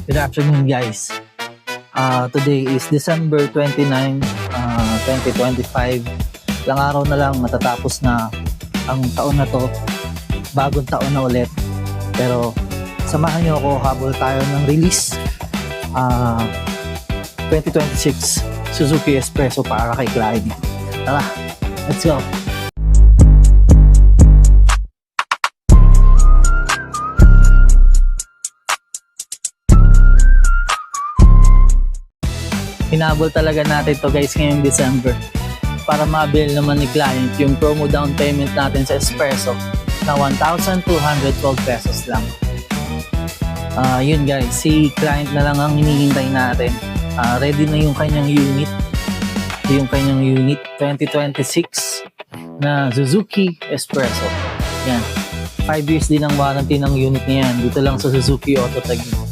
Good afternoon, guys. Today is December 29, 2025. Ilang araw na lang matatapos na ang taon na to. Bagong taon na ulit. Pero samahan niyo ako, habol tayo ng release. 2026 Suzuki Espresso para kay Clyde. Tara, let's go! Hinabol talaga natin to, guys, ngayong December para ma-avail naman ni client yung promo down payment natin sa Espresso na 1,212 pesos lang. Yun, guys, si client na lang ang hinihintay natin. Ready na yung kanyang unit. Yung kanyang unit 2026 na Suzuki Espresso. Yan. 5 years din ang warranty ng unit niyan dito lang sa Suzuki Auto Taguig.